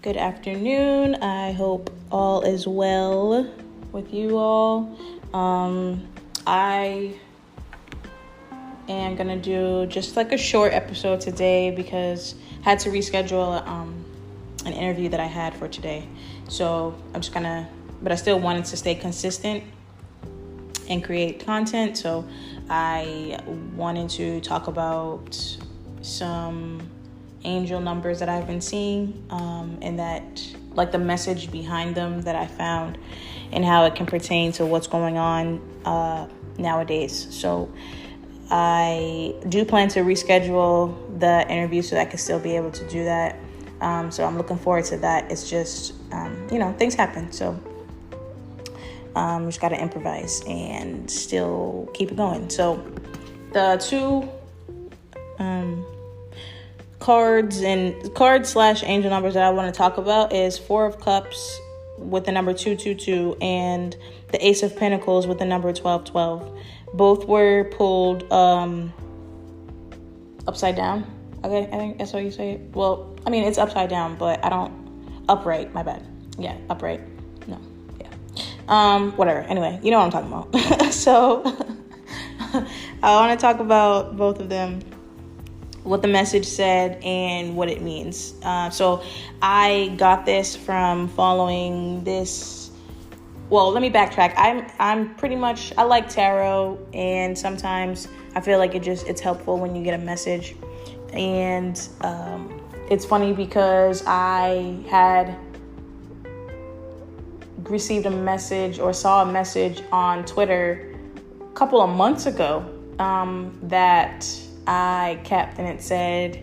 Good afternoon. I hope all is well with you all. I am going to do just like a short episode today because I had to reschedule an interview that I had for today. So but I still wanted to stay consistent and create content. So I wanted to talk about some angel numbers that I've been seeing, and that like the message behind them that I found and how it can pertain to what's going on nowadays. So I do plan to reschedule the interview so that I can still be able to do that. So I'm looking forward to that. It's just, things happen. So we just got to improvise and still keep it going. So the two card/angel numbers that I want to talk about is 4 of Cups with the number 222 and the Ace of Pentacles with the number 1212. Both were pulled upside down. Okay, I think that's how you say it. Well, I mean, it's upside down, but upright, my bad. Yeah, upright. No, yeah. Whatever. Anyway, you know what I'm talking about. So I want to talk about both of them, what the message said and what it means. So I got this from following this. Well, let me backtrack. I'm pretty much, I like tarot, and sometimes I feel like it's helpful when you get a message. And it's funny because I had received a message or saw a message on Twitter a couple of months ago that I kept, and it said,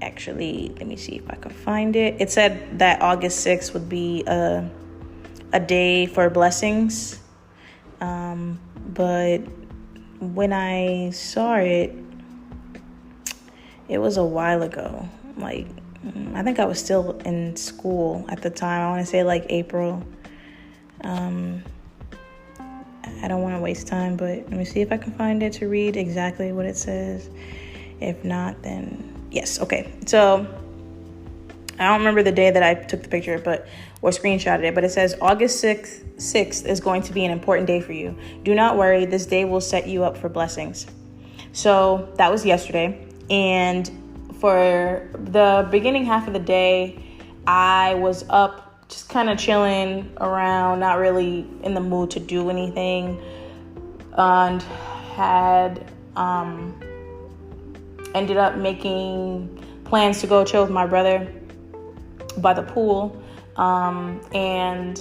actually, let me see if I can find it. It said that August 6th would be a day for blessings. But when I saw it, it was a while ago. Like, I think I was still in school at the time. I want to say like April. I don't want to waste time, but let me see if I can find it to read exactly what it says. If not, then yes. Okay. So I don't remember the day that I took the picture, or screenshotted it, but it says August 6th is going to be an important day for you. Do not worry. This day will set you up for blessings. So that was yesterday. And for the beginning half of the day, I was up just kind of chilling around, not really in the mood to do anything, and had ended up making plans to go chill with my brother by the pool, and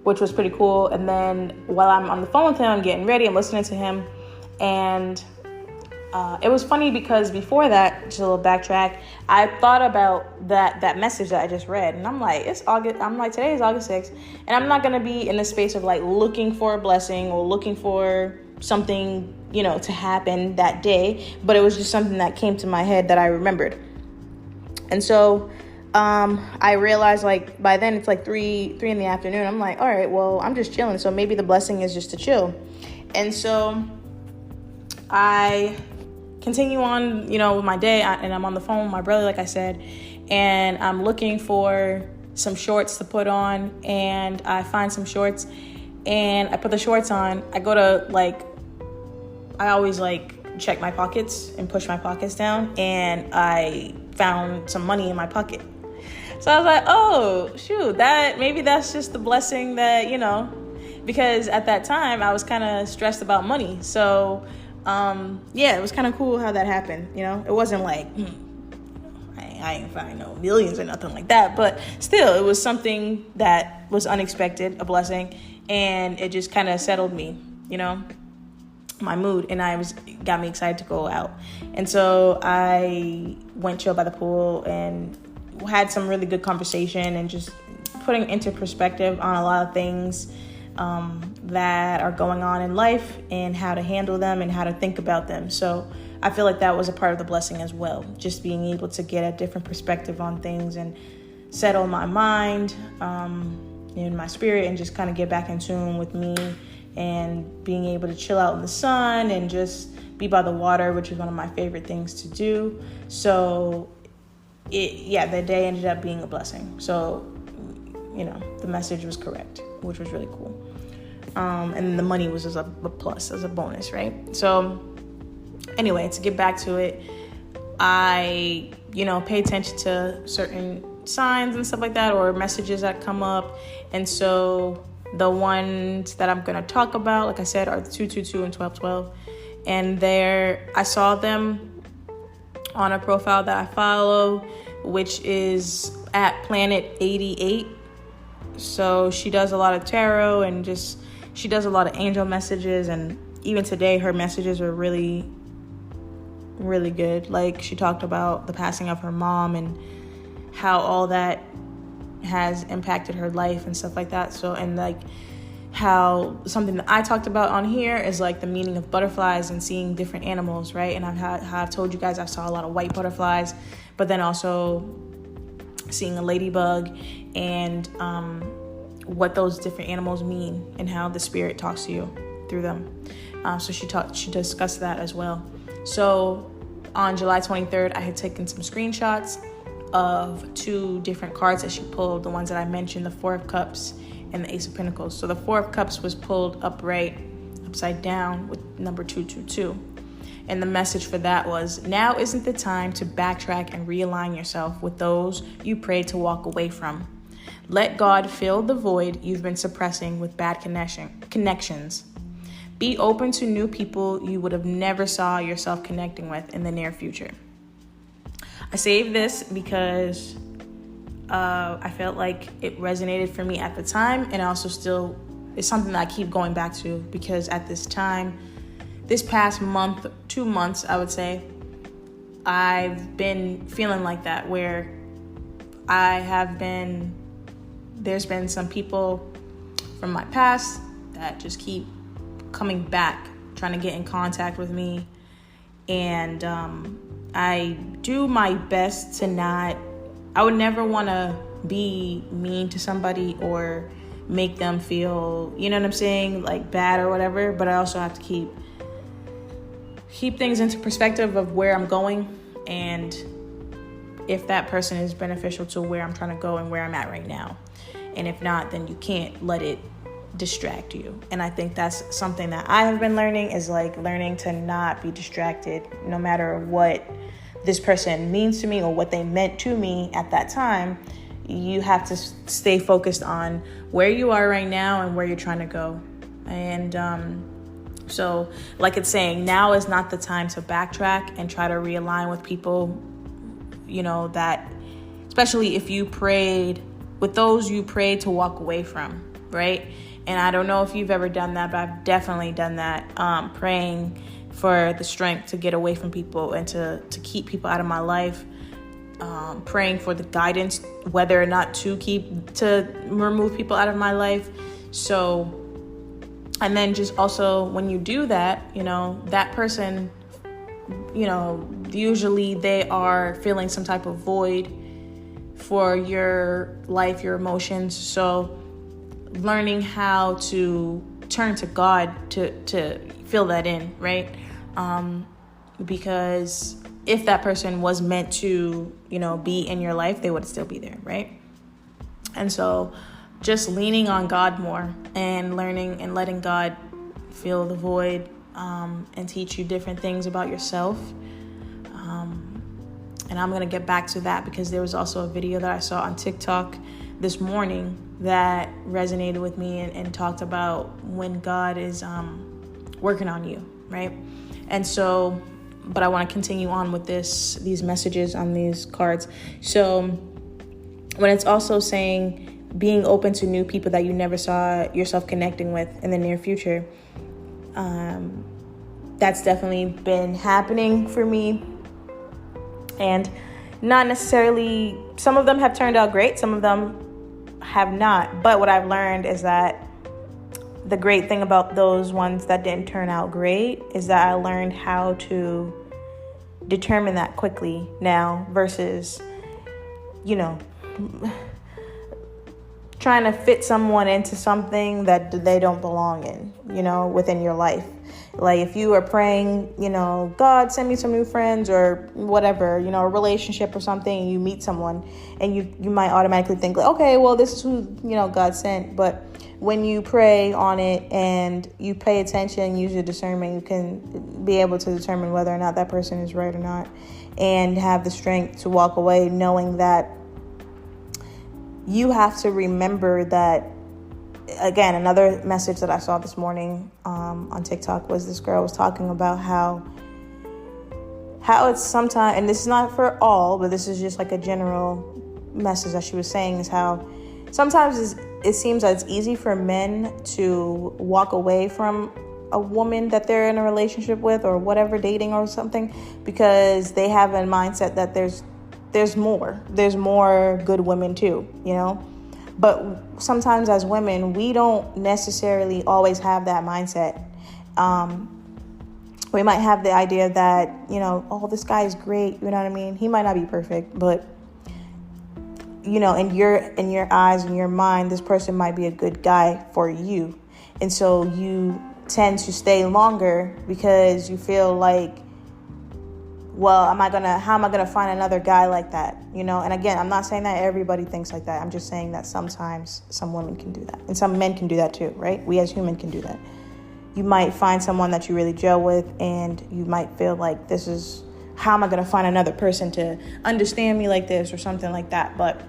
which was pretty cool. And then while I'm on the phone with him, I'm getting ready, I'm listening to him, and it was funny because before that, just a little backtrack, I thought about that message that I just read, and I'm like, today is August 6th, and I'm not going to be in the space of like looking for a blessing or looking for something, to happen that day, but it was just something that came to my head that I remembered. And so I realized like by then it's like 3 in the afternoon. I'm like, all right, well, I'm just chilling, so maybe the blessing is just to chill. And so I continue on, with my day, and I'm on the phone with my brother, like I said, and I'm looking for some shorts to put on, and I find some shorts, and I put the shorts on. I go to I always check my pockets and push my pockets down, and I found some money in my pocket. So I was like, oh, shoot, maybe that's just the blessing that, because at that time I was kind of stressed about money. So it was kind of cool how that happened. It wasn't like, I ain't find no millions or nothing like that, but still, it was something that was unexpected, a blessing, and it just kind of settled me, my mood, and got me excited to go out. And so I went chill by the pool and had some really good conversation, and just putting into perspective on a lot of things that are going on in life and how to handle them and how to think about them. So I feel like that was a part of the blessing as well, just being able to get a different perspective on things and settle my mind and my spirit, and just kind of get back in tune with me, and being able to chill out in the sun and just be by the water, which is one of my favorite things to do. So the day ended up being a blessing. So, the message was correct, which was really cool. And the money was as a plus, as a bonus, right? So anyway, to get back to it, I, pay attention to certain signs and stuff like that, or messages that come up. And so the ones that I'm going to talk about, like I said, are the 222 and 1212. And I saw them on a profile that I follow, which is at Planet 88. So she does a lot of tarot, and she does a lot of angel messages. And even today, her messages are really, really good. Like, she talked about the passing of her mom and how all that has impacted her life and stuff like that. So, and like how something that I talked about on here is like the meaning of butterflies and seeing different animals, right? And I've told you guys I saw a lot of white butterflies, but then also seeing a ladybug, and what those different animals mean and how the spirit talks to you through them. So she discussed that as well. So on July 23rd, I had taken some screenshots of 2 different cards that she pulled, the ones that I mentioned, the 4 of Cups and the Ace of Pentacles. So the 4 of Cups was pulled upright, upside down, with number 222. And the message for that was, now isn't the time to backtrack and realign yourself with those you prayed to walk away from. Let God fill the void you've been suppressing with bad connections. Be open to new people you would have never saw yourself connecting with in the near future. I saved this because I felt like it resonated for me at the time, and also still is something that I keep going back to, because at this time, this past month, 2 months, I would say, I've been feeling like that, where there's been some people from my past that just keep coming back, trying to get in contact with me. And I do my best to I would never want to be mean to somebody or make them feel, you know what I'm saying, like bad or whatever. But I also have to keep things into perspective of where I'm going, and if that person is beneficial to where I'm trying to go and where I'm at right now. And if not, then you can't let it distract you. And I think that's something that I have been learning, is like learning to not be distracted, no matter what this person means to me or what they meant to me at that time. You have to stay focused on where you are right now and where you're trying to go. And so like it's saying, now is not the time to backtrack and try to realign with people, that, especially if you prayed with those you prayed to walk away from, right? And I don't know if you've ever done that, but I've definitely done that, praying for the strength to get away from people and to keep people out of my life, praying for the guidance, whether or not to remove people out of my life. So, and then just also when you do that, that person, usually they are feeling some type of void for your life, your emotions. So learning how to turn to God to fill that in, right? Because if that person was meant to, be in your life, they would still be there, right? And so just leaning on God more and learning and letting God fill the void, and teach you different things about yourself. And I'm going to get back to that, because there was also a video that I saw on TikTok this morning that resonated with me and talked about when God is working on you, right? And so, but I want to continue on with these messages on these cards. So when it's also saying being open to new people that you never saw yourself connecting with in the near future, that's definitely been happening for me. And not necessarily, some of them have turned out great, some of them have not. But what I've learned is that the great thing about those ones that didn't turn out great is that I learned how to determine that quickly now, versus, trying to fit someone into something that they don't belong in, within your life. Like if you are praying, God, send me some new friends or whatever, a relationship or something, and you meet someone and you might automatically think like, okay, well, this is who, God sent. But when you pray on it and you pay attention, use your discernment, you can be able to determine whether or not that person is right or not, and have the strength to walk away knowing that you have to remember that. Again, another message that I saw this morning on TikTok was this girl was talking about how it's sometimes, and this is not for all, but this is just like a general message that she was saying, is how sometimes it seems that it's easy for men to walk away from a woman that they're in a relationship with or whatever, dating or something, because they have a mindset that there's more good women too, But sometimes as women, we don't necessarily always have that mindset. We might have the idea that, oh, this guy is great. You know what I mean? He might not be perfect, but, in your eyes, in your mind, this person might be a good guy for you. And so you tend to stay longer because you feel like, well, how am I gonna find another guy like that? And again, I'm not saying that everybody thinks like that. I'm just saying that sometimes some women can do that, and some men can do that too, right? We as humans can do that. You might find someone that you really gel with, and you might feel like, how am I gonna find another person to understand me like this or something like that? But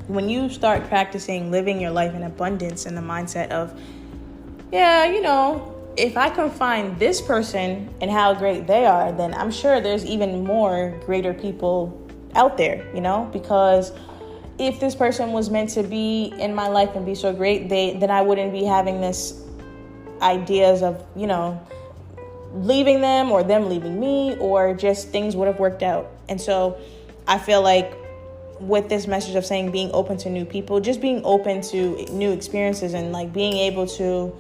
when you start practicing living your life in abundance and the mindset of, if I can find this person and how great they are, then I'm sure there's even more greater people out there, because if this person was meant to be in my life and be so great, then I wouldn't be having this ideas of, leaving them or them leaving me, or just things would have worked out. And so I feel like with this message of saying being open to new people, just being open to new experiences and like being able to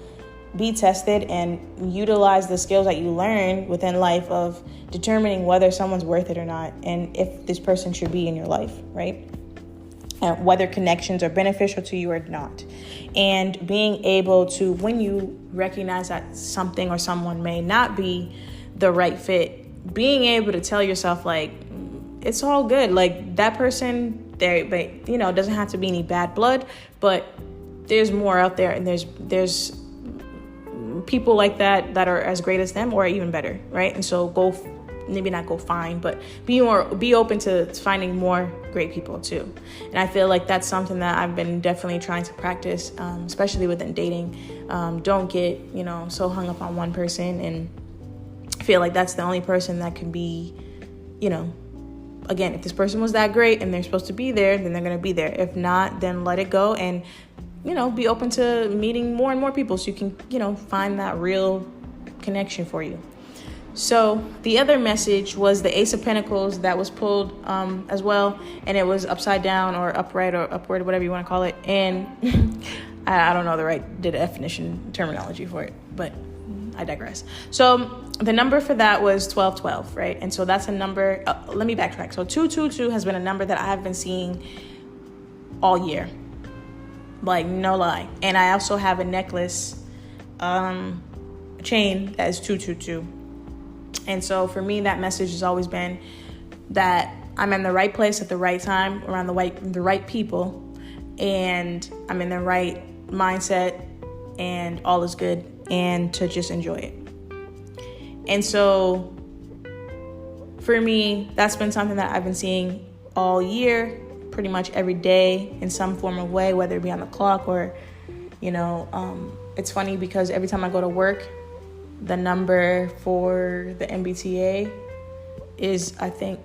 be tested and utilize the skills that you learn within life of determining whether someone's worth it or not, and if this person should be in your life, right? And whether connections are beneficial to you or not. And being able to, when you recognize that something or someone may not be the right fit, being able to tell yourself like, it's all good. Like that person there, but it doesn't have to be any bad blood, but there's more out there, and there's people like that are as great as them or even better, right? And so maybe not go find, but be open to finding more great people too. And I feel like that's something that I've been definitely trying to practice, especially within dating. Don't get so hung up on one person and feel like that's the only person that can be, again, if this person was that great and they're supposed to be there, then they're going to be there. If not, then let it go and be open to meeting more and more people so you can, find that real connection for you. So the other message was the Ace of Pentacles that was pulled as well. And it was upside down or upright or upward, whatever you want to call it. And I don't know the right definition terminology for it, but I digress. So the number for that was 1212, right? And so that's a number. Let me backtrack. So 222 has been a number that I have been seeing all year. Like, no lie. And I also have a necklace, chain that is 222. And so for me, that message has always been that I'm in the right place at the right time, around the right people, and I'm in the right mindset, and all is good, and to just enjoy it. And so for me, that's been something that I've been seeing all year, pretty much every day in some form of way, whether it be on the clock or, it's funny because every time I go to work, the number for the MBTA is, I think,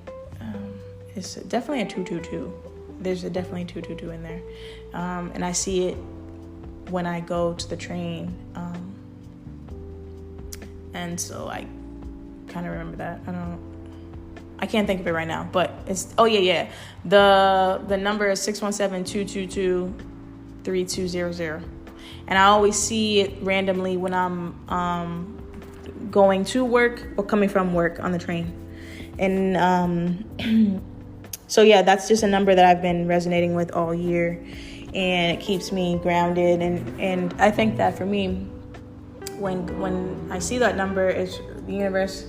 it's definitely a 222. There's definitely a 222 in there. And I see it when I go to the train. And so I kind of remember that. I can't think of it right now, but it's, the number is 617-222-3200. And I always see it randomly when I'm going to work or coming from work on the train. And so yeah, that's just a number that I've been resonating with all year, and it keeps me grounded. And I think that for me, when I see that number, it's the universe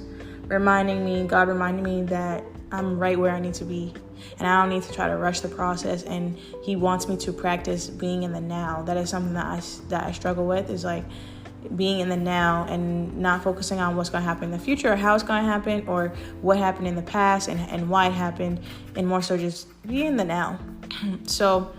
reminding me, God reminding me that I'm right where I need to be, and I don't need to try to rush the process. And He wants me to practice being in the now. That is something that I struggle with, is like being in the now and not focusing on what's going to happen in the future or how it's going to happen or what happened in the past and why it happened, and more so just be in the now. So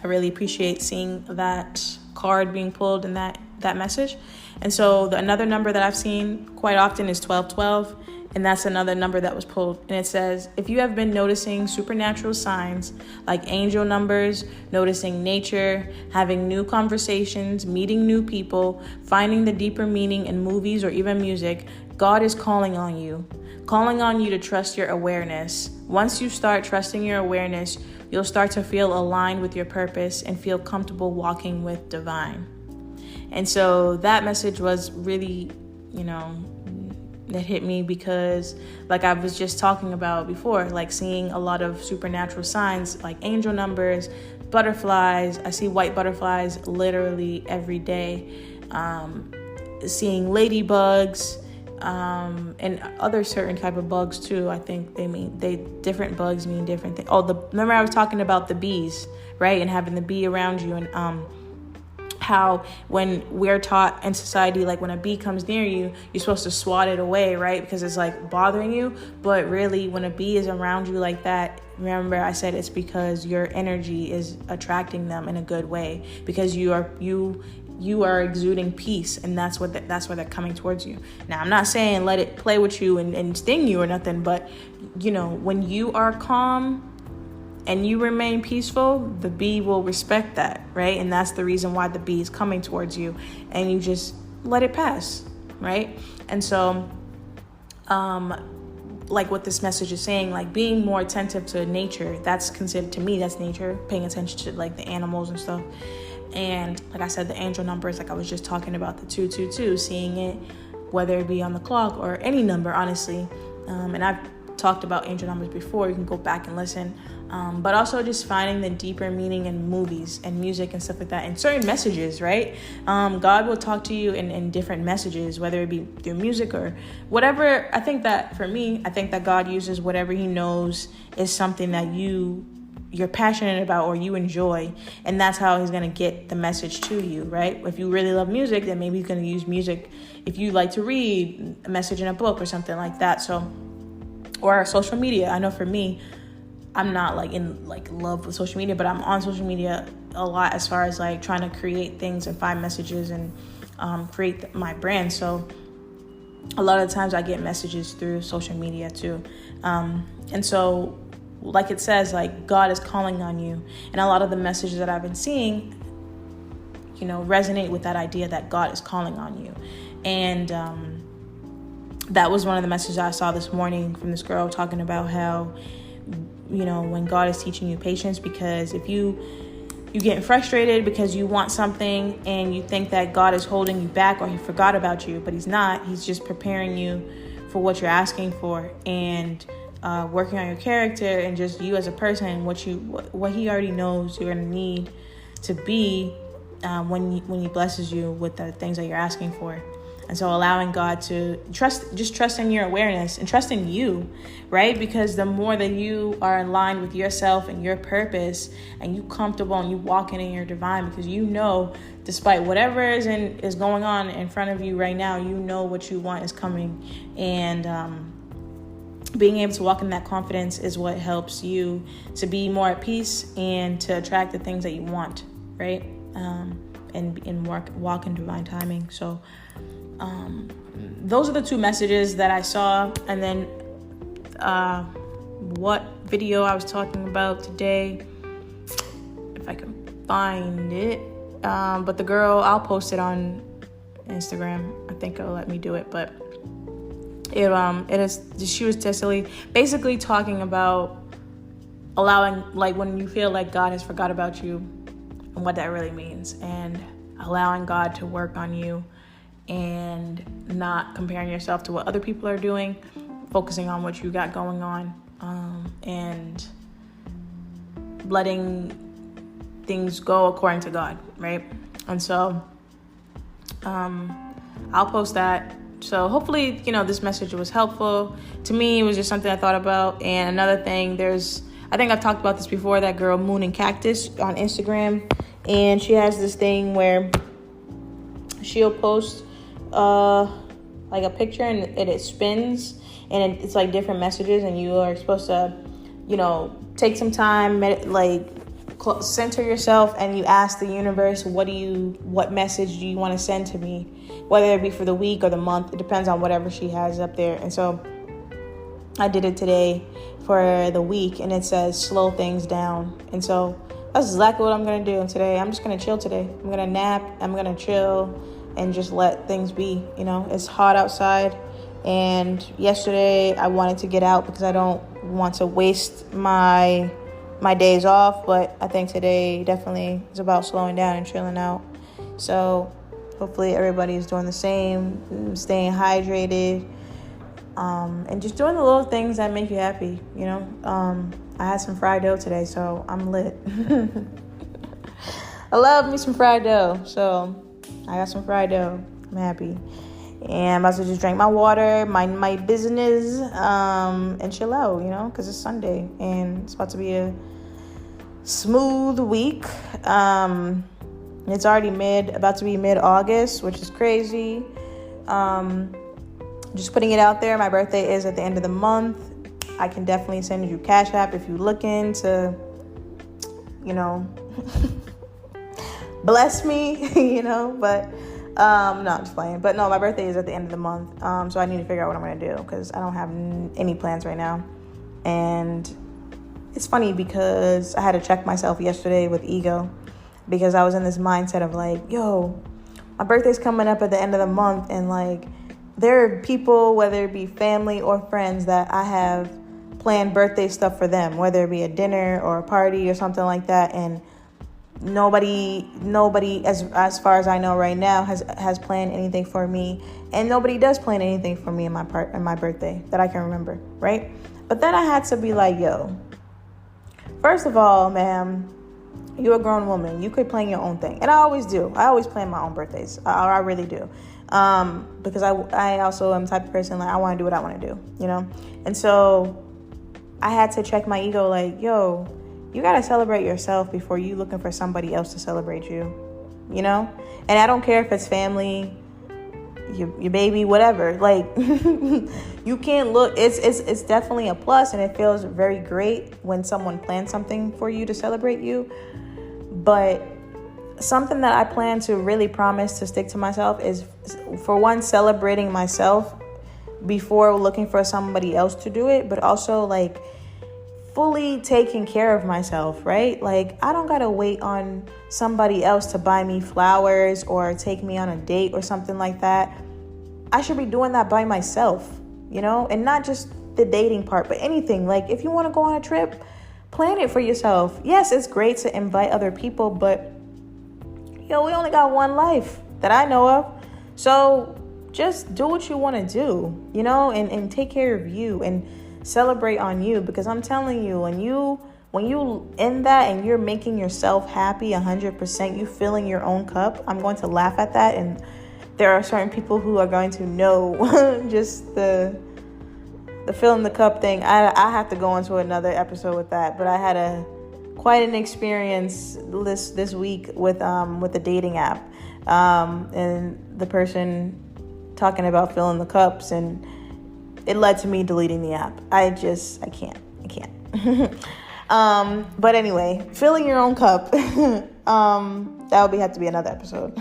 I really appreciate seeing that card being pulled in that message. And so another number that I've seen quite often is 1212. And that's another number that was pulled. And it says, if you have been noticing supernatural signs like angel numbers, noticing nature, having new conversations, meeting new people, finding the deeper meaning in movies or even music, God is calling on you to trust your awareness. Once you start trusting your awareness, you'll start to feel aligned with your purpose and feel comfortable walking with divine. And so that message was really, that hit me because, like I was just talking about before, like seeing a lot of supernatural signs like angel numbers, butterflies. I see white butterflies literally every day. Seeing ladybugs and other certain type of bugs too. I think different bugs mean different things. Remember I was talking about the bees, right? And having the bee around you, and how when we're taught in society, like when a bee comes near you, you're supposed to swat it away, right? Because it's like bothering you. But really, when a bee is around you like that, remember I said it's because your energy is attracting them in a good way, because you are exuding peace, and that's why they're coming towards you. Now, I'm not saying let it play with you and sting you or nothing, but when you are calm and you remain peaceful, the bee will respect that, right? And that's the reason why the bee is coming towards you, and you just let it pass, right? And so, like what this message is saying, like being more attentive to nature, that's considered, to me, that's nature, paying attention to like the animals and stuff. And like I said, the angel numbers, like I was just talking about the 222, seeing it, whether it be on the clock or any number, honestly. And I've talked about angel numbers before. You can go back and listen. But also just finding the deeper meaning in movies and music and stuff like that, and certain messages, right? God will talk to you in different messages, whether it be through music or whatever. I think that God uses whatever He knows is something that you're passionate about or you enjoy, and that's how He's going to get the message to you, right? If you really love music, then maybe He's going to use music. If you like to read, a message in a book or something like that. So, or social media. I know for me, I'm not like in like love with social media, but I'm on social media a lot as far as like trying to create things and find messages and create my brand. So a lot of the times I get messages through social media too. And so like it says, like God is calling on you. And a lot of the messages that I've been seeing, resonate with that idea that God is calling on you. And that was one of the messages I saw this morning from this girl talking about how, when God is teaching you patience, because if you getting frustrated because you want something and you think that God is holding you back or He forgot about you, but He's not. He's just preparing you for what you're asking for, and working on your character and just you as a person, what He already knows you're going to need to be when He blesses you with the things that you're asking for. And so allowing God to trust in your awareness and trust in you, right? Because the more that you are in line with yourself and your purpose, and you comfortable and you walking in your divine, because despite whatever is going on in front of you right now, what you want is coming. And being able to walk in that confidence is what helps you to be more at peace and to attract the things that you want, right? And walk in divine timing. So those are the two messages that I saw. And then what video I was talking about today, if I can find it. But the girl, I'll post it on Instagram. I think it'll let me do it. But she was basically talking about allowing, like, when you feel like God has forgot about you and what that really means, and allowing God to work on you and not comparing yourself to what other people are doing, focusing on what you got going on, and letting things go according to God, right? And so I'll post that. So hopefully, this message was helpful. To me, it was just something I thought about. And another thing, I think I've talked about this before, that girl Moon and Cactus on Instagram. And she has this thing where she'll post like a picture and it spins. And it's like different messages. And you are supposed to, take some time, center yourself, and you ask the universe, what message do you want to send to me? Whether it be for the week or the month, it depends on whatever she has up there. And so I did it today for the week, and it says slow things down. And so that's exactly what I'm going to do. And today, I'm just going to chill today. I'm going to nap, I'm going to chill, and just let things be. It's hot outside. And yesterday I wanted to get out because I don't want to waste my days off. But I think today definitely is about slowing down and chilling out. So hopefully everybody is doing the same, staying hydrated, and just doing the little things that make you happy. I had some fried dough today, so I'm lit. I love me some fried dough, so I got some fried dough. I'm happy. And I'm about to just drink my water, mind my business, and chill out, because it's Sunday and it's about to be a smooth week. It's already about to be mid-August, which is crazy. Just putting it out there. My birthday is at the end of the month. I can definitely send you Cash App if you're looking to, bless me, but no, I'm just playing. But no, my birthday is at the end of the month. So I need to figure out what I'm going to do because I don't have any plans right now. And it's funny because I had to check myself yesterday with ego because I was in this mindset of my birthday's coming up at the end of the month. And there are people, whether it be family or friends, that I have planned birthday stuff for them, whether it be a dinner or a party or something like that. And nobody as far as I know right now has planned anything for me, and nobody does plan anything for me in my birthday that I can remember, right? But then I had to be like, first of all, ma'am, you're a grown woman. You could plan your own thing, and I always do. I always plan my own birthdays. I really do, because I also am the type of person I want to do what I want to do, And so I had to check my ego, you got to celebrate yourself before you looking for somebody else to celebrate you, And I don't care if it's family, your baby, whatever. You can't look. It's definitely a plus, and it feels very great when someone plans something for you to celebrate you. But something that I plan to really promise to stick to myself is, for one, celebrating myself before looking for somebody else to do it, but also fully taking care of myself, right? I don't gotta wait on somebody else to buy me flowers or take me on a date or something like that. I should be doing that by myself, and not just the dating part, but anything. If you want to go on a trip, plan it for yourself. Yes, it's great to invite other people, but we only got one life that I know of. So just do what you want to do, and take care of you and celebrate on you, because I'm telling you, when you in that and you're making yourself happy 100%, you filling your own cup. I'm going to laugh at that, and there are certain people who are going to know just the filling the cup thing. I have to go into another episode with that, but I had quite an experience this week with the dating app, and the person talking about filling the cups, and it led to me deleting the app. I can't. But anyway, filling your own cup. That would have to be another episode.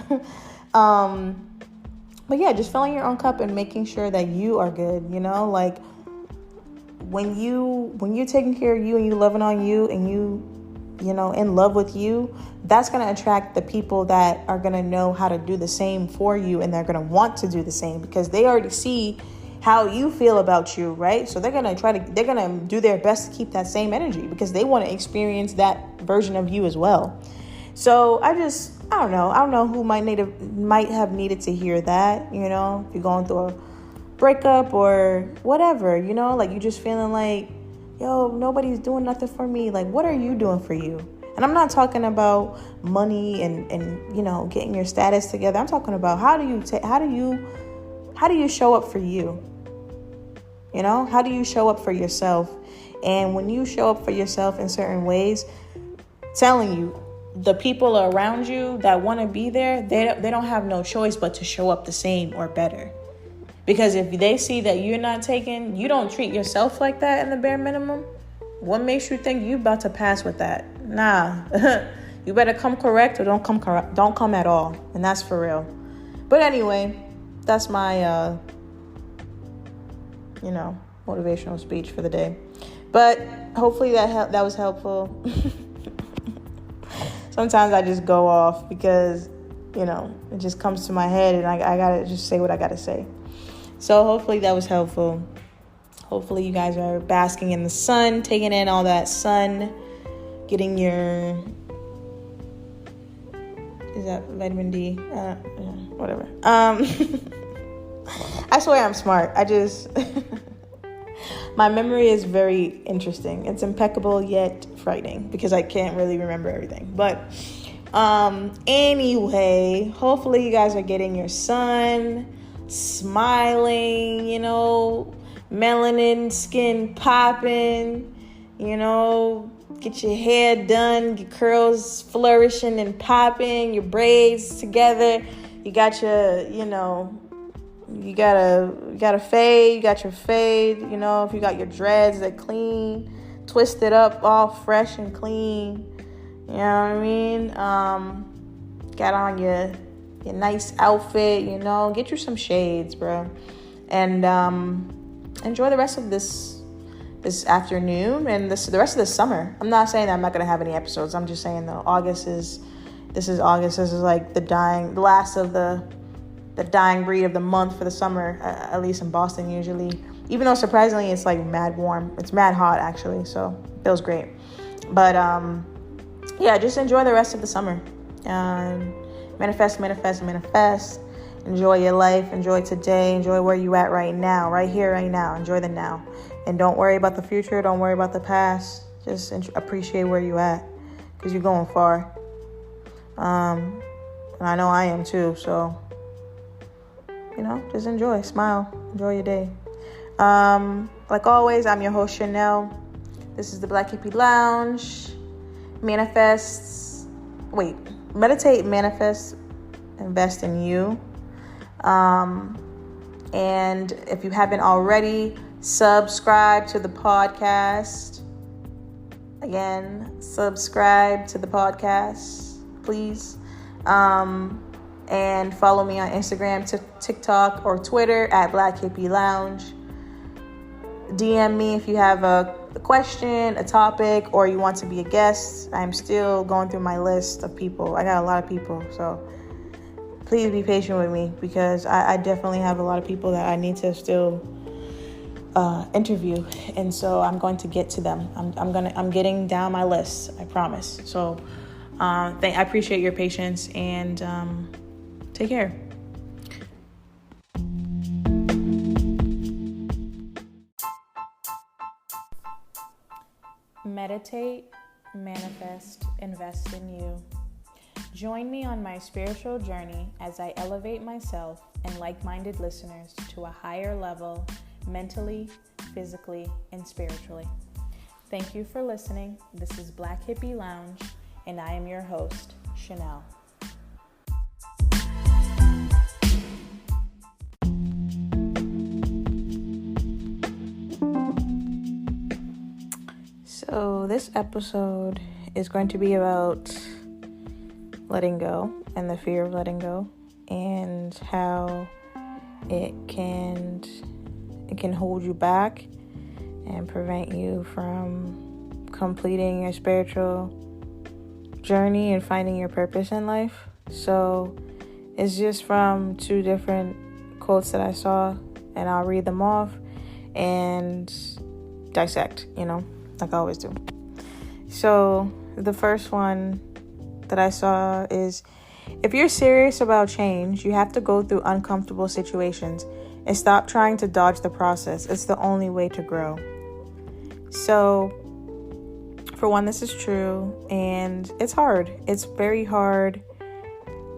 But yeah, just filling your own cup and making sure that you are good. When you're taking care of you and you loving on you and you in love with you, that's going to attract the people that are going to know how to do the same for you, and they're going to want to do the same because they already see how you feel about you, right? So they're going to do their best to keep that same energy because they want to experience that version of you as well. So I don't know who might have needed to hear that, if you're going through a breakup or whatever, you just feeling nobody's doing nothing for me. What are you doing for you? And I'm not talking about money and getting your status together. I'm talking about how do you show up for you? How do you show up for yourself? And when you show up for yourself in certain ways, telling you, the people around you that want to be there, they don't have no choice but to show up the same or better. Because if they see that you don't treat yourself like that in the bare minimum, what makes you think you about to pass with that? Nah, you better come correct or don't come at all. And that's for real. But anyway, that's my, motivational speech for the day. But hopefully that was helpful. Sometimes I just go off because, it just comes to my head and I gotta just say what I gotta say. So hopefully that was helpful. Hopefully you guys are basking in the sun, taking in all that sun, getting your, is that vitamin D? Whatever. I swear I'm smart. My memory is very interesting. It's impeccable yet frightening because I can't really remember everything. But anyway, hopefully you guys are getting your sun, smiling, melanin skin popping, get your hair done, your curls flourishing and popping, your braids together. You got your, you got a fade, you got your fade, if you got your dreads that clean, twisted up, all fresh and clean, you know what I mean? Got on your nice outfit, get you some shades, bro. And enjoy the rest of this afternoon and the rest of the summer. I'm not saying that I'm not going to have any episodes. I'm just saying though, August. This is like the last of the dying breed of the month for the summer, at least in Boston usually. Even though surprisingly it's like mad warm. It's mad hot actually, so it feels great. But just enjoy the rest of the summer. Manifest. Enjoy your life. Enjoy today. Enjoy where you at right now, right here, right now. Enjoy the now. And don't worry about the future. Don't worry about the past. Just appreciate where you at because you're going far. And I know I am too, so just enjoy, smile, enjoy your day. Like always, I'm your host, Chanel. This is the Black Hippie Lounge. Meditate, manifest, invest in you. And if you haven't already, subscribe to the podcast. Again, subscribe to the podcast, please. And follow me on Instagram, TikTok, or Twitter at Black Hippie Lounge. DM me if you have a question, a topic, or you want to be a guest. I'm still going through my list of people. I got a lot of people, so please be patient with me because I definitely have a lot of people that I need to still interview, and so I'm going to get to them. I'm getting down my list. I promise. So I appreciate your patience and take care. Meditate, manifest, invest in you. Join me on my spiritual journey as I elevate myself and like-minded listeners to a higher level mentally, physically, and spiritually. Thank you for listening. This is Black Hippie Lounge, and I am your host, Chanel. So this episode is going to be about letting go and the fear of letting go and how it can hold you back and prevent you from completing your spiritual journey and finding your purpose in life. So it's just from two different quotes that I saw, and I'll read them off and dissect, like I always do. So the first one that I saw is, if you're serious about change, you have to go through uncomfortable situations and stop trying to dodge the process. It's the only way to grow. So for one, this is true, and it's hard. It's very hard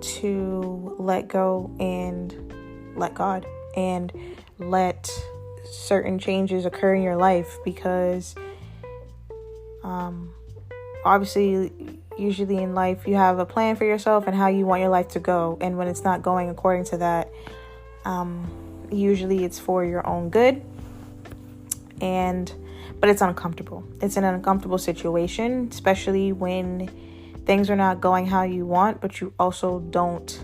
to let go and let God and let certain changes occur in your life, because obviously, usually in life, you have a plan for yourself and how you want your life to go. And when it's not going according to that, usually it's for your own good. But it's uncomfortable. It's an uncomfortable situation, especially when things are not going how you want, but you also don't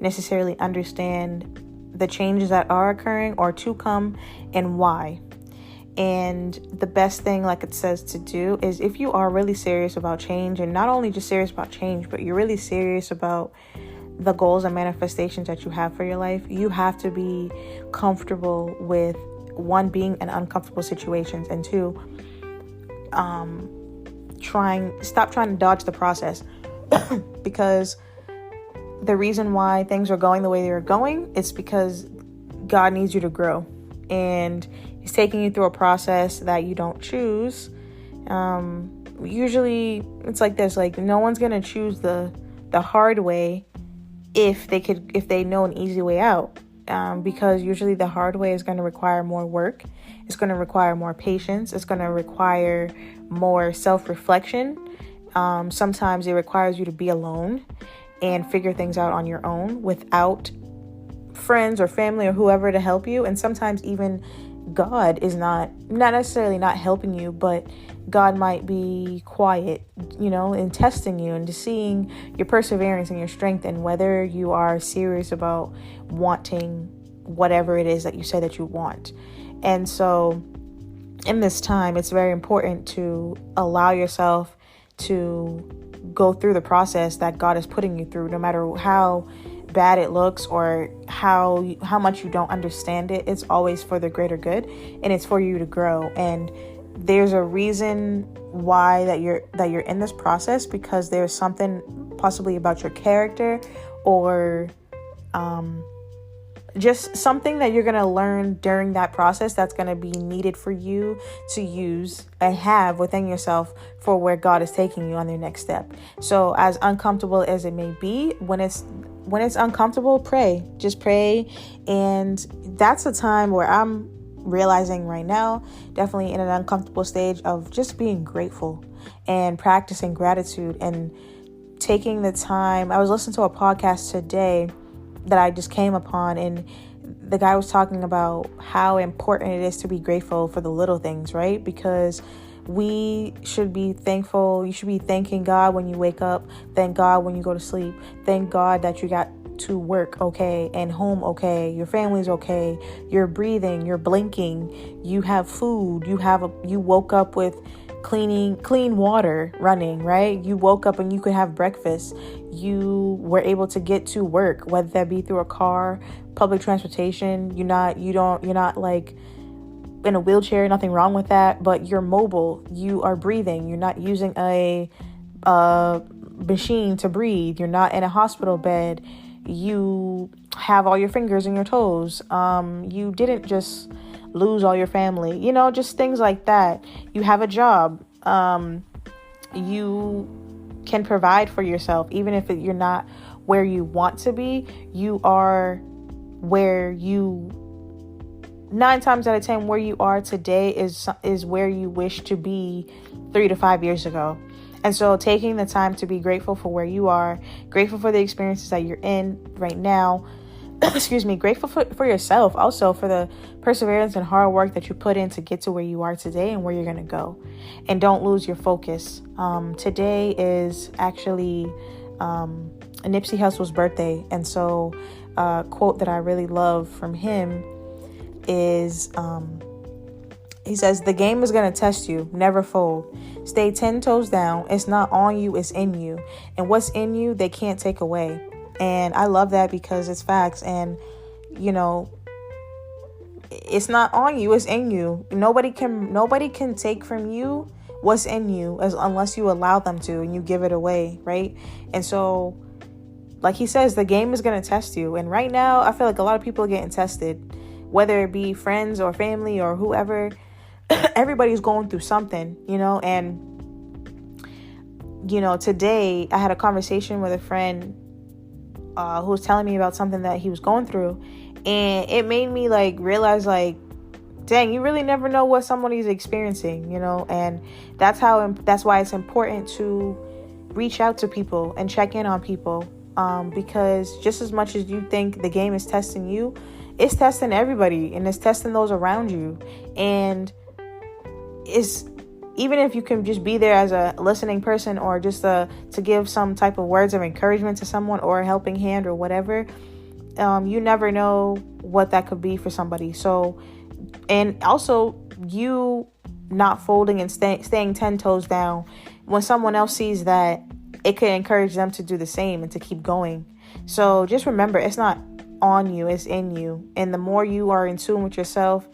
necessarily understand the changes that are occurring or to come and why. And the best thing, like it says, to do is, if you are really serious about change, and not only just serious about change, but you're really serious about the goals and manifestations that you have for your life, you have to be comfortable with, one, being in uncomfortable situations, and two, stop trying to dodge the process. Because the reason why things are going the way they're going, it's because God needs you to grow, and He's taking you through a process that you don't choose. Usually it's like this, like, no one's going to choose the hard way if they know an easy way out. Because usually the hard way is going to require more work. It's going to require more patience. It's going to require more self-reflection. Sometimes it requires you to be alone and figure things out on your own without friends or family or whoever to help you. And sometimes even God is not necessarily not helping you, but God might be quiet, and testing you and just seeing your perseverance and your strength, and whether you are serious about wanting whatever it is that you say that you want. And so in this time, it's very important to allow yourself to go through the process that God is putting you through, no matter how bad it looks or how much you don't understand it. It's always for the greater good, and it's for you to grow. And there's a reason why that you're in this process, because there's something possibly about your character, or just something that you're going to learn during that process that's going to be needed for you to use and have within yourself for where God is taking you on your next step. So as uncomfortable as it may be, when it's uncomfortable, pray. Just pray. And that's a time where I'm realizing right now, definitely in an uncomfortable stage, of just being grateful and practicing gratitude and taking the time. I was listening to a podcast today that I just came upon, and the guy was talking about how important it is to be grateful for the little things, right? Because we should be thankful. You should be thanking God when you wake up. Thank God when you go to sleep. Thank God that you got to work okay and home okay. Your family's okay. You're breathing. You're blinking. You have food. You woke up with clean water running, right? You woke up and you could have breakfast. You were able to get to work, whether that be through a car, public transportation. You're not like in a wheelchair, nothing wrong with that, but you're mobile. You are breathing. You're not using a machine to breathe. You're not in a hospital bed. You have all your fingers and your toes. You didn't just lose all your family, just things like that. You have a job. You can provide for yourself, even if you're not where you want to be. You are where 9 times out of 10, where you are today is where you wish to be 3 to 5 years ago. And so taking the time to be grateful for where you are, grateful for the experiences that you're in right now, grateful for yourself, also for the perseverance and hard work that you put in to get to where you are today and where you're going to go. And don't lose your focus. Today is actually Nipsey Hussle's birthday. And so a quote that I really love from him is, he says, "The game is going to test you. Never fold. Stay 10 toes down. It's not on you, it's in you. And what's in you, they can't take away." And I love that, because it's facts. And, it's not on you, it's in you. Nobody can take from you what's in you unless you allow them to and you give it away, right? And so, like he says, the game is going to test you. And right now, I feel like a lot of people are getting tested, whether it be friends or family or whoever. Everybody's going through something, and today I had a conversation with a friend who was telling me about something that he was going through, and it made me like realize, like, dang, you really never know what somebody's experiencing, and that's why it's important to reach out to people and check in on people, because just as much as you think the game is testing you, it's testing everybody, and it's testing those around you. And it's, even if you can just be there as a listening person, or just to give some type of words of encouragement to someone, or a helping hand, or whatever, you never know what that could be for somebody. So, and also you not folding and staying 10 toes down, when someone else sees that, it could encourage them to do the same and to keep going. So just remember, it's not on you, it's in you. And the more you are in tune with yourself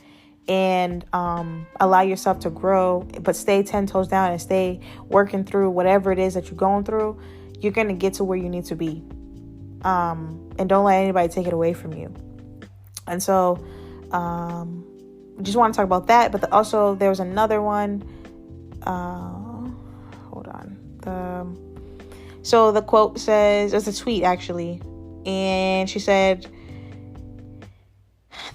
and allow yourself to grow, but stay 10 toes down and stay working through whatever it is that you're going through, you're going to get to where you need to be. And don't let anybody take it away from you. And so just want to talk about that. But also there was another one. Hold on. So the quote says, it's a tweet actually, and she said,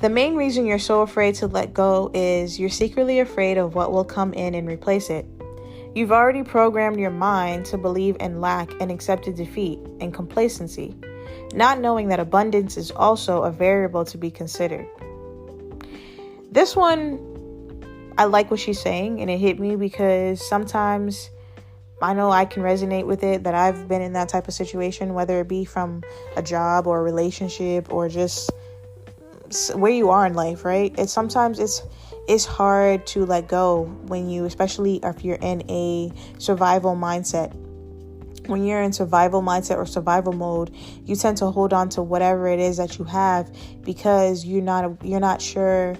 "The main reason you're so afraid to let go is you're secretly afraid of what will come in and replace it. You've already programmed your mind to believe in lack and accepted defeat and complacency, not knowing that abundance is also a variable to be considered." This one, I like what she's saying, and it hit me because sometimes I know I can resonate with it, that I've been in that type of situation, whether it be from a job or a relationship or just where you are in life, right? Sometimes it's hard to let go when you, especially if you're in a survival mindset. When you're in survival mindset or survival mode, you tend to hold on to whatever it is that you have because you're not sure.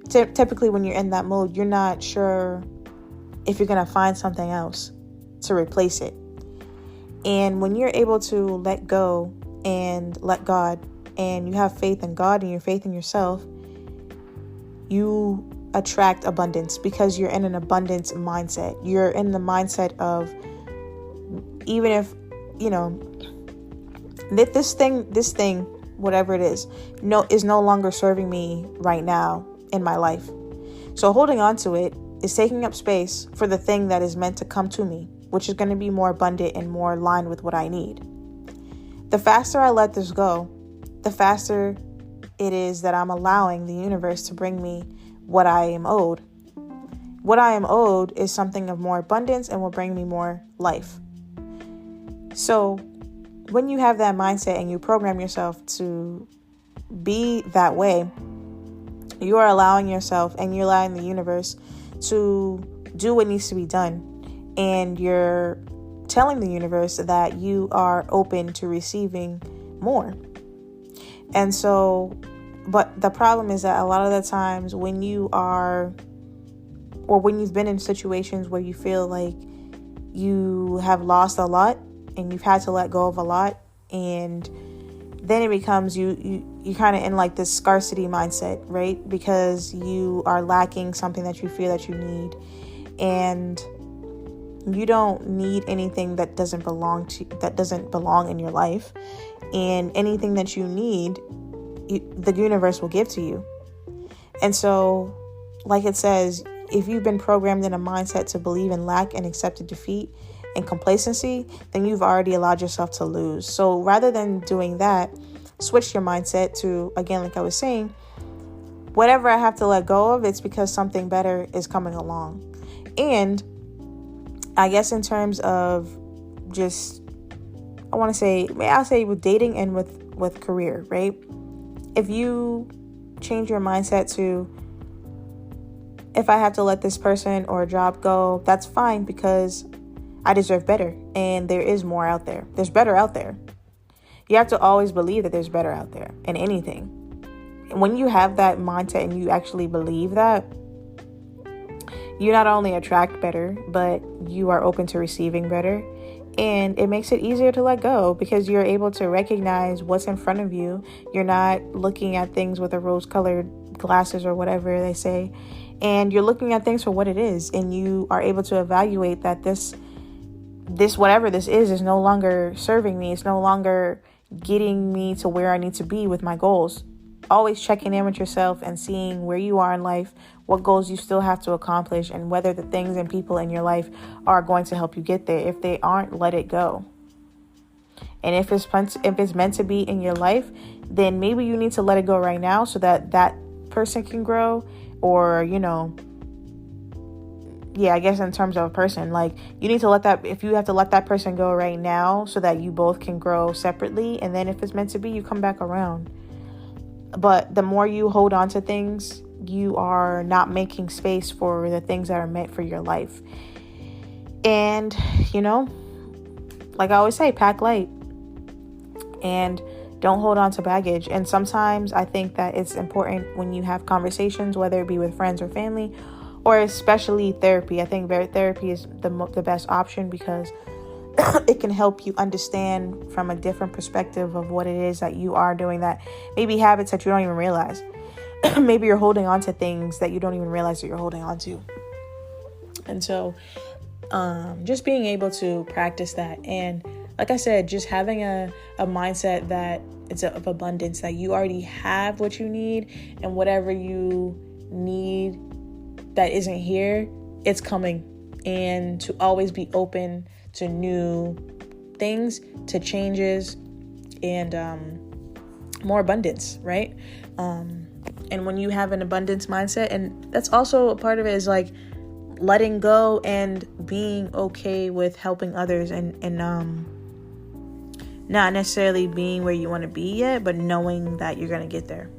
Typically, when you're in that mode, you're not sure if you're gonna find something else to replace it. And when you're able to let go and let God, and you have faith in God and your faith in yourself, you attract abundance because you're in an abundance mindset. You're in the mindset of, even if, that this thing, whatever it is no longer serving me right now in my life. So holding on to it is taking up space for the thing that is meant to come to me, which is going to be more abundant and more aligned with what I need. The faster I let this go, the faster it is that I'm allowing the universe to bring me what I am owed. What I am owed is something of more abundance and will bring me more life. So when you have that mindset and you program yourself to be that way, you are allowing yourself and you're allowing the universe to do what needs to be done. And you're telling the universe that you are open to receiving more. And so, but the problem is that a lot of the times when you are, or when you've been in situations where you feel like you have lost a lot and you've had to let go of a lot, and then it becomes you kind of in like this scarcity mindset, right? Because you are lacking something that you feel that you need, and you don't need anything that doesn't belong in your life. And anything that you need, the universe will give to you. And so, like it says, if you've been programmed in a mindset to believe in lack and accepted defeat and complacency, then you've already allowed yourself to lose. So rather than doing that, switch your mindset to, again, like I was saying, whatever I have to let go of, it's because something better is coming along. And I guess in terms of just, I'll say with dating and with career, right? If you change your mindset to, if I have to let this person or job go, that's fine because I deserve better. And there is more out there. There's better out there. You have to always believe that there's better out there in anything. And when you have that mindset and you actually believe that, you not only attract better, but you are open to receiving better. And it makes it easier to let go because you're able to recognize what's in front of you. You're not looking at things with a rose-colored glasses or whatever they say. And you're looking at things for what it is. And you are able to evaluate that this this, whatever this is no longer serving me. It's no longer getting me to where I need to be with my goals. Always checking in with yourself and seeing where you are in life, what goals you still have to accomplish, and whether the things and people in your life are going to help you get there. If they aren't, let it go. And if it's meant to be in your life, then maybe you need to let it go right now so that that person can grow. Or, I guess in terms of a person, like, you need to if you have to let that person go right now so that you both can grow separately. And then if it's meant to be, you come back around. But the more you hold on to things, you are not making space for the things that are meant for your life. And, like I always say, pack light and don't hold on to baggage. And sometimes I think that it's important when you have conversations, whether it be with friends or family, or especially therapy. I think therapy is the best option because it can help you understand from a different perspective of what it is that you are doing, that maybe habits that you don't even realize. Maybe you're holding on to things that you don't even realize that you're holding on to. And so just being able to practice that. And like I said, just having a mindset that it's of abundance, that you already have what you need, and whatever you need that isn't here, it's coming. And to always be open to new things, to changes, and more abundance, right? And when you have an abundance mindset, and that's also a part of it, is like letting go and being okay with helping others, and not necessarily being where you want to be yet, but knowing that you're going to get there.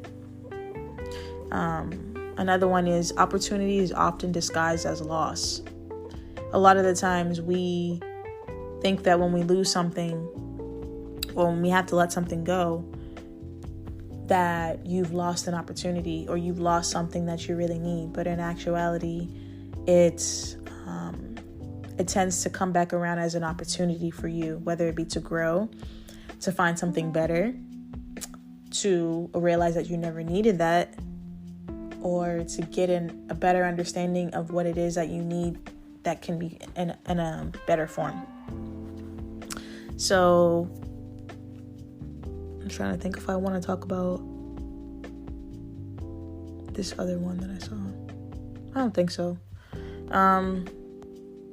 Another one is opportunity is often disguised as loss. A lot of the times we think that when we lose something, or when we have to let something go, that you've lost an opportunity or you've lost something that you really need. But in actuality, it tends to come back around as an opportunity for you, whether it be to grow, to find something better, to realize that you never needed that, or to get in a better understanding of what it is that you need that can be in a better form. So I'm trying to think if I want to talk about this other one that I saw. I don't think so.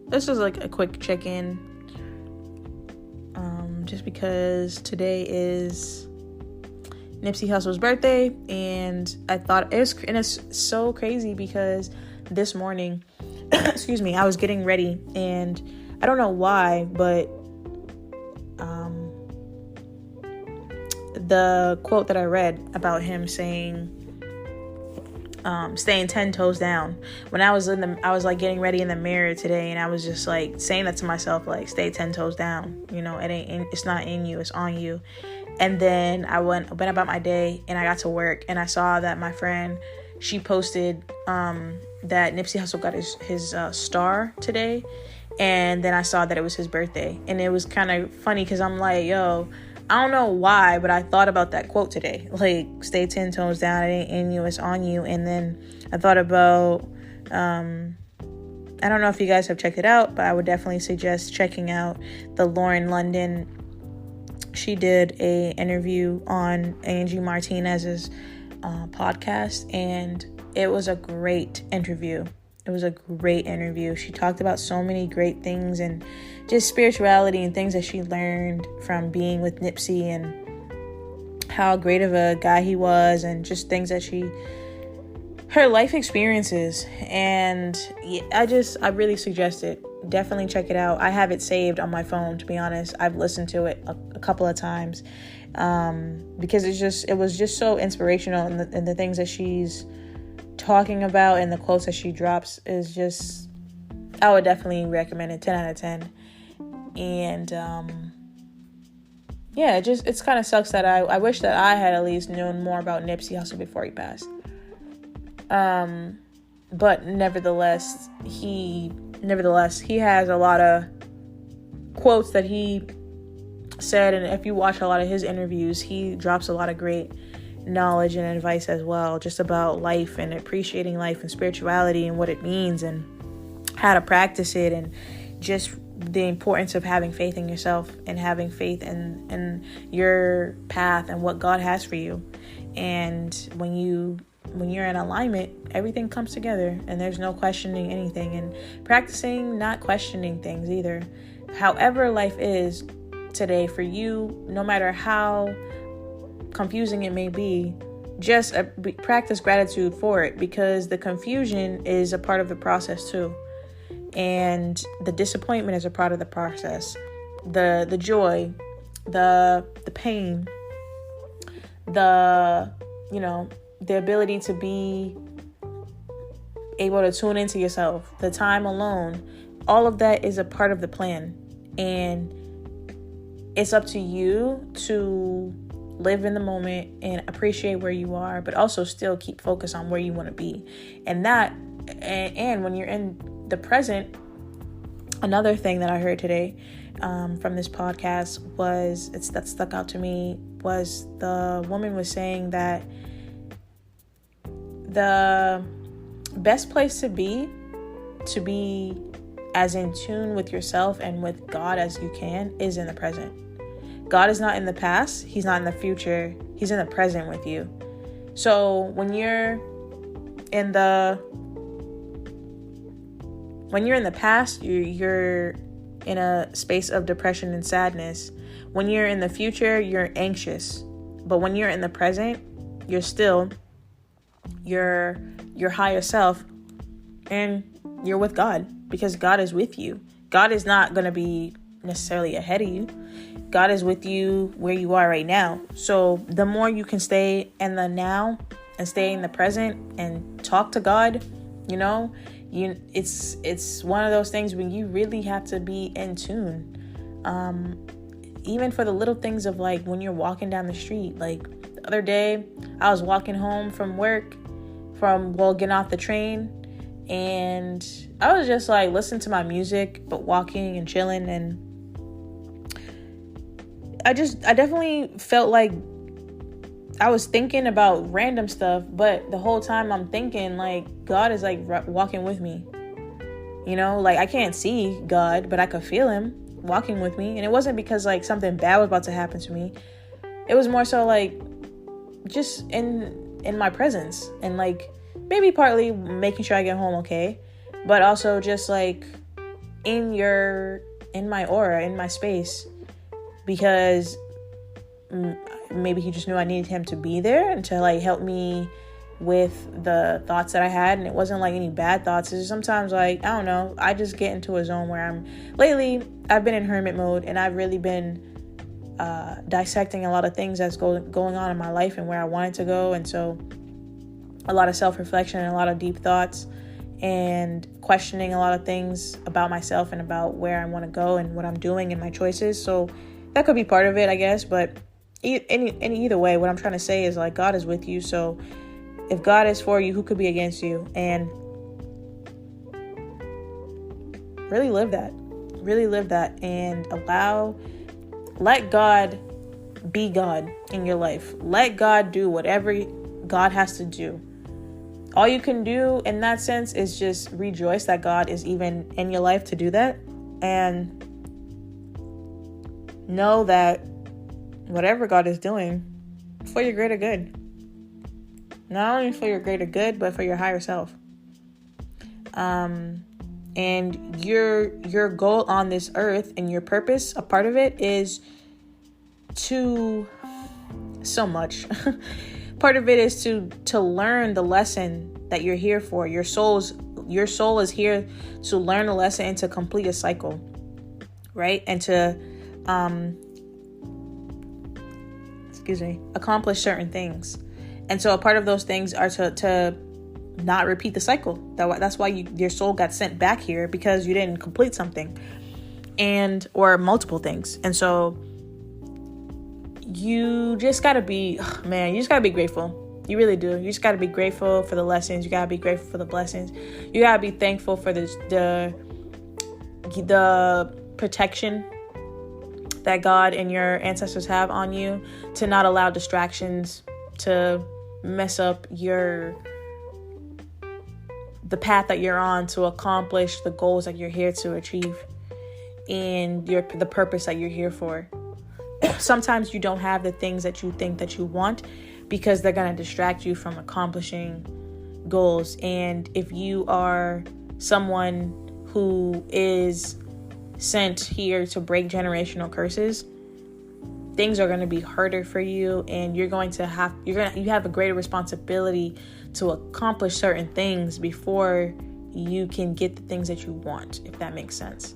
This is like a quick check-in. Just because today is Nipsey Hussle's birthday, and I thought it's so crazy because this morning, excuse me, I was getting ready, and I don't know why, but the quote that I read about him saying, staying 10 toes down. When I was like getting ready in the mirror today, and I was just like saying that to myself, like, stay 10 toes down. It's not in you, it's on you. And then I went about my day, and I got to work, and I saw that my friend, she posted that Nipsey Hussle got his star today, and then I saw that it was his birthday, and it was kind of funny because I'm like, yo, I don't know why, but I thought about that quote today, like, stay 10 toes down, it ain't in you, it's on you. And then I thought about, I don't know if you guys have checked it out, but I would definitely suggest checking out the Lauren London. She did a interview on Angie Martinez's podcast, and it was a great interview. She talked about so many great things, and just spirituality and things that she learned from being with Nipsey, and how great of a guy he was, and just things that her life experiences. And I really suggest it. Definitely check it out. I have it saved on my phone, to be honest. I've listened to it a couple of times because it was just so inspirational, and the things that she's talking about and the quotes that she drops is just, I would definitely recommend it. 10 out of 10. And it's kind of sucks that I wish that I had at least known more about Nipsey Hussle before he passed. But nevertheless, he has a lot of quotes that he said, and if you watch a lot of his interviews, he drops a lot of great knowledge and advice as well, just about life and appreciating life and spirituality and what it means and how to practice it, and just the importance of having faith in yourself and having faith in your path and what God has for you. And when you're in alignment, everything comes together and there's no questioning anything, and practicing not questioning things either. However life is today for you, no matter how confusing it may be, just practice gratitude for it, because the confusion is a part of the process too. And the disappointment is a part of the process. The joy, the pain, the ability to be able to tune into yourself, the time alone, all of that is a part of the plan. And it's up to you to live in the moment and appreciate where you are, but also still keep focus on where you want to be. And when you're in the present, another thing that I heard today from this podcast that stuck out to me was the woman was saying that the best place to be as in tune with yourself and with God as you can is in the present. God is not in the past. He's not in the future. He's in the present with you. So when you're in the past, you're in a space of depression and sadness. When you're in the future, you're anxious. But when you're in the present, you're still your higher self, and you're with God, because God is with you. God is not going to be necessarily ahead of you. God is with you where you are right now. So the more you can stay in the now and stay in the present and talk to God, it's one of those things when you really have to be in tune. Even for the little things of like when you're walking down the street. Like the other day, I was walking home from work, getting off the train, and I was just like listening to my music, but walking and chilling, and I definitely felt like I was thinking about random stuff, but the whole time I'm thinking like God is like walking with me. Like I can't see God, but I could feel him walking with me. And it wasn't because like something bad was about to happen to me. It was more so like just in my presence, and like maybe partly making sure I get home okay, but also just like in my aura, in my space, because maybe he just knew I needed him to be there and to like help me with the thoughts that I had. And it wasn't like any bad thoughts. It's just sometimes like, I don't know, I just get into a zone where lately I've been in hermit mode, and I've really been dissecting a lot of things that's going on in my life and where I wanted to go. And so a lot of self-reflection and a lot of deep thoughts and questioning a lot of things about myself and about where I want to go and what I'm doing and my choices. So that could be part of it, I guess. But either way, what I'm trying to say is like God is with you. So if God is for you, who could be against you? And really live that and let God be God in your life. Let God do whatever God has to do. All you can do in that sense is just rejoice that God is even in your life to do that, and know that whatever God is doing for your greater good, not only for your greater good, but for your higher self. And your goal on this earth and your purpose, a part of it is part of it is to learn the lesson that you're here for. Your soul is here to learn a lesson and to complete a cycle, right? And to accomplish certain things. And so a part of those things are to not repeat the cycle. That's why your soul got sent back here, because you didn't complete something, or multiple things. And so you just gotta be grateful. You really do. You just gotta be grateful for the lessons. You gotta be grateful for the blessings. You gotta be thankful for the protection that God and your ancestors have on you, to not allow distractions to mess up the path that you're on to accomplish the goals that you're here to achieve. in the purpose that you're here for. Sometimes you don't have the things that you think that you want because they're going to distract you from accomplishing goals. And if you are someone who is sent here to break generational curses, things are going to be harder for you, and you have a greater responsibility to accomplish certain things before you can get the things that you want, if that makes sense.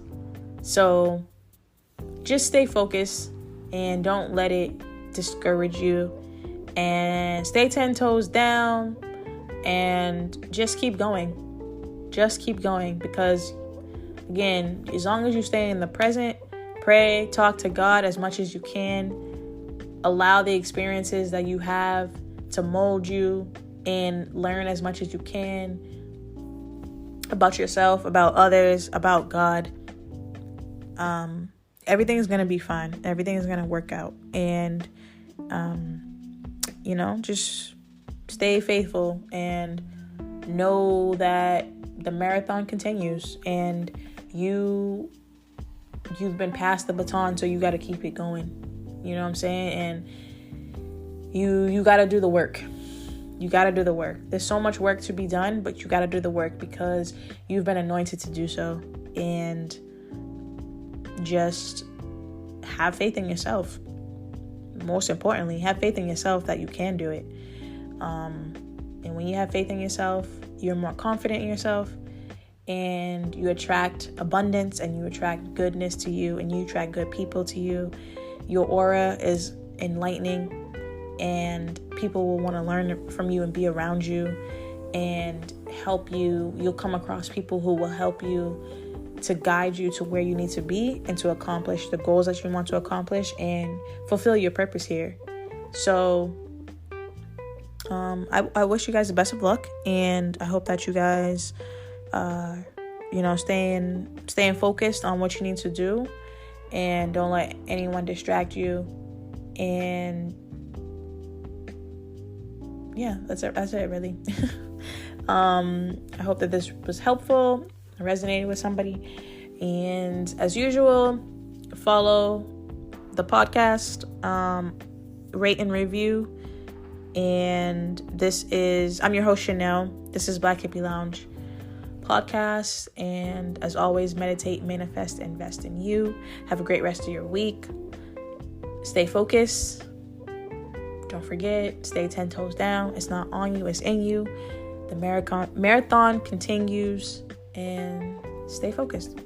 So just stay focused and don't let it discourage you, and stay 10 toes down and just keep going. Just keep going, because again, as long as you stay in the present, pray, talk to God as much as you can, allow the experiences that you have to mold you, and learn as much as you can about yourself, about others, about God. Everything is going to be fine. Everything is going to work out. And, just stay faithful and know that the marathon continues, and you've been passed the baton, so you got to keep it going. You know what I'm saying? And you got to do the work. You got to do the work. There's so much work to be done, but you got to do the work because you've been anointed to do so. And just have faith in yourself. Most importantly, have faith in yourself that you can do it. And when you have faith in yourself, you're more confident in yourself, and you attract abundance, and you attract goodness to you, and you attract good people to you. Your aura is enlightening, and people will want to learn from you and be around you and help you. You'll come across people who will help you to guide you to where you need to be and to accomplish the goals that you want to accomplish and fulfill your purpose here. So I wish you guys the best of luck, and I hope that you guys staying focused on what you need to do, and don't let anyone distract you. And yeah, that's it really. I hope that this was helpful, resonated with somebody, and as usual, follow the podcast, rate and review. And I'm your host, Chanel. This is Black Hippie Lounge podcast, and as always, meditate, manifest, invest in you. Have a great rest of your week. Stay focused. Don't forget, stay 10 toes down. It's not on you, it's in you. The marathon continues, and stay focused.